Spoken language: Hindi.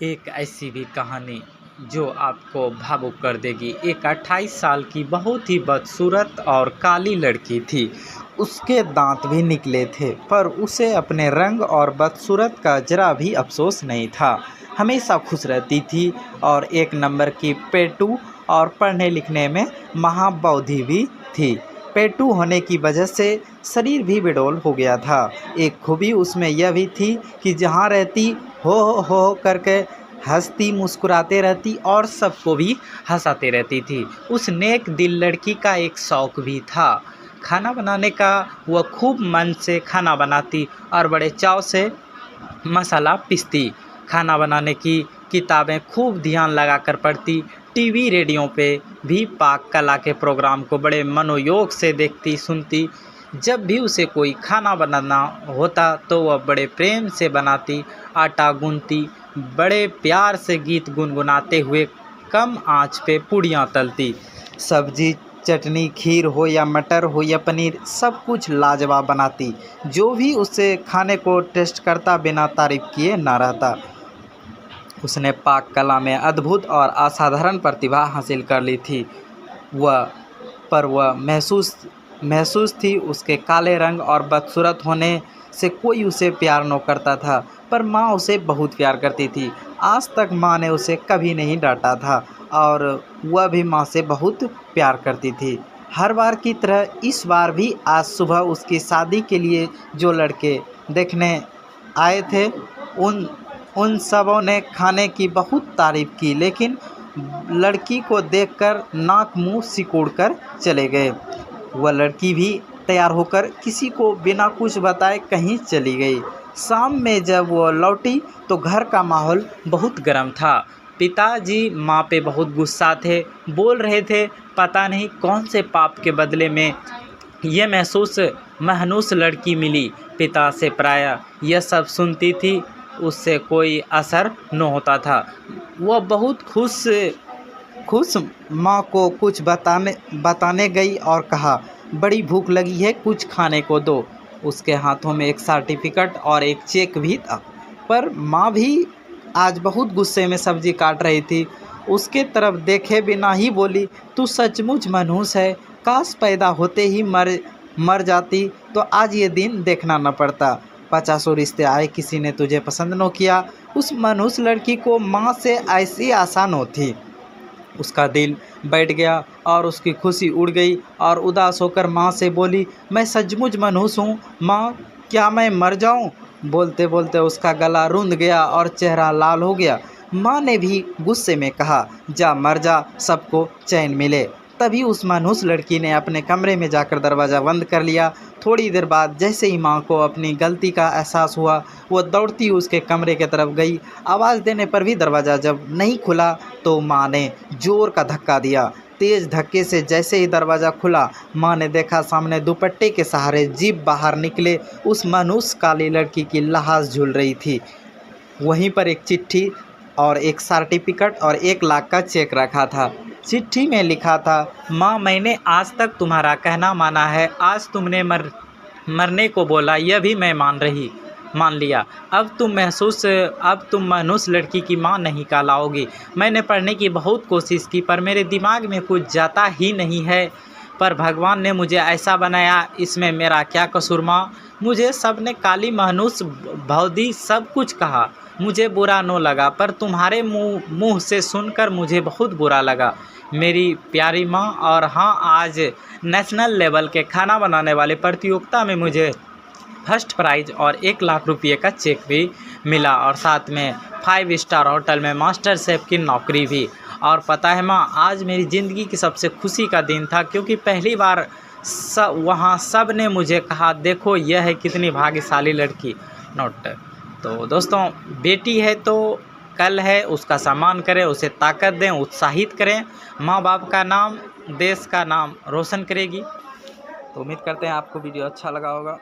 एक ऐसी भी कहानी जो आपको भावुक कर देगी। एक 28 साल की बहुत ही बदसूरत और काली लड़की थी। उसके दांत भी निकले थे, पर उसे अपने रंग और बदसूरत का जरा भी अफसोस नहीं था। हमेशा खुश रहती थी और एक नंबर की पेटू और पढ़ने लिखने में महाबौद्धी भी थी। पेटू होने की वजह से शरीर भी बेडौल हो गया था। एक खूबी उसमें यह भी थी कि जहाँ रहती हो करके हंसती मुस्कुराते रहती और सबको भी हंसाते रहती थी। उस नेक दिल लड़की का एक शौक़ भी था खाना बनाने का। वह खूब मन से खाना बनाती और बड़े चाव से मसाला पीसती। खाना बनाने की किताबें खूब ध्यान लगाकर पढ़ती। टीवी रेडियो पे भी पाक कला के प्रोग्राम को बड़े मनोयोग से देखती सुनती। जब भी उसे कोई खाना बनाना होता तो वह बड़े प्रेम से बनाती। आटा गूंथती, बड़े प्यार से गीत गुनगुनाते हुए कम आंच पे पूड़ियाँ तलती। सब्जी, चटनी, खीर हो या मटर हो या पनीर, सब कुछ लाजवाब बनाती। जो भी उससे खाने को टेस्ट करता बिना तारीफ किए ना रहता। उसने पाक कला में अद्भुत और असाधारण प्रतिभा हासिल कर ली थी। वह महसूस थी उसके काले रंग और बदसूरत होने से कोई उसे प्यार न करता था, पर माँ उसे बहुत प्यार करती थी। आज तक माँ ने उसे कभी नहीं डांटा था और वह भी माँ से बहुत प्यार करती थी। हर बार की तरह इस बार भी आज सुबह उसकी शादी के लिए जो लड़के देखने आए थे उन सबों ने खाने की बहुत तारीफ़ की, लेकिन लड़की को देखकर नाक मुंह सिकोड़ कर चले गए। वह लड़की भी तैयार होकर किसी को बिना कुछ बताए कहीं चली गई। शाम में जब वह लौटी तो घर का माहौल बहुत गर्म था। पिताजी माँ पे बहुत गुस्सा थे, बोल रहे थे पता नहीं कौन से पाप के बदले में ये मनहूस लड़की मिली। पिता से प्रायः यह सब सुनती थी, उससे कोई असर न होता था। वह बहुत खुश माँ को कुछ बताने गई और कहा, बड़ी भूख लगी है, कुछ खाने को दो। उसके हाथों में एक सर्टिफिकेट और एक चेक भी था, पर माँ भी आज बहुत गुस्से में सब्जी काट रही थी। उसके तरफ देखे बिना ही बोली, तू सचमुच मनहूस है, काश पैदा होते ही मर जाती तो आज ये दिन देखना न पड़ता। 50 रिश्ते आए, किसी ने तुझे पसंद न किया। उस मनहूस लड़की को माँ से ऐसी आशा न थी। उसका दिल बैठ गया और उसकी खुशी उड़ गई और उदास होकर माँ से बोली, मैं सचमुच मनहूस हूँ माँ, क्या मैं मर जाऊँ? बोलते बोलते उसका गला रुंध गया और चेहरा लाल हो गया। माँ ने भी गुस्से में कहा, जा मर जा, सबको चैन मिले। तभी उस मनहूस लड़की ने अपने कमरे में जाकर दरवाज़ा बंद कर लिया। थोड़ी देर बाद जैसे ही माँ को अपनी गलती का एहसास हुआ, वह दौड़ती उसके कमरे की तरफ गई। आवाज़ देने पर भी दरवाज़ा जब नहीं खुला तो माँ ने ज़ोर का धक्का दिया। तेज़ धक्के से जैसे ही दरवाज़ा खुला, माँ ने देखा सामने दुपट्टे के सहारे जीभ बाहर निकले उस मनहूस काली लड़की की लाश झूल रही थी। वहीं पर एक चिट्ठी और एक सर्टिफिकेट और 1 लाख का चेक रखा था। चिट्ठी में लिखा था, माँ, मैंने आज तक तुम्हारा कहना माना है। आज तुमने मरने को बोला, यह भी मैं मान लिया। अब तुम मनहूस लड़की की माँ नहीं कहलाओगी। मैंने पढ़ने की बहुत कोशिश की, पर मेरे दिमाग में कुछ जाता ही नहीं है। पर भगवान ने मुझे ऐसा बनाया, इसमें मेरा क्या कसूर माँ? मुझे सबने काली, मनहूस, भौदी सब कुछ कहा, मुझे बुरा न लगा, पर तुम्हारे मुँह से सुनकर मुझे बहुत बुरा लगा मेरी प्यारी माँ। और हाँ, आज नेशनल लेवल के खाना बनाने वाले प्रतियोगिता में मुझे फर्स्ट प्राइज़ और 1 लाख रुपये का चेक भी मिला और साथ में 5 स्टार होटल में मास्टर शेफ़ की नौकरी भी। और पता है माँ, आज मेरी ज़िंदगी की सबसे खुशी का दिन था, क्योंकि पहली बार वहाँ सब ने मुझे कहा, देखो यह है कितनी भाग्यशाली लड़की। नोट। तो दोस्तों, बेटी है तो कल है, उसका सम्मान करें, उसे ताकत दें, उत्साहित करें। माँ बाप का नाम देश का नाम रोशन करेगी। तो उम्मीद करते हैं आपको वीडियो अच्छा लगा होगा।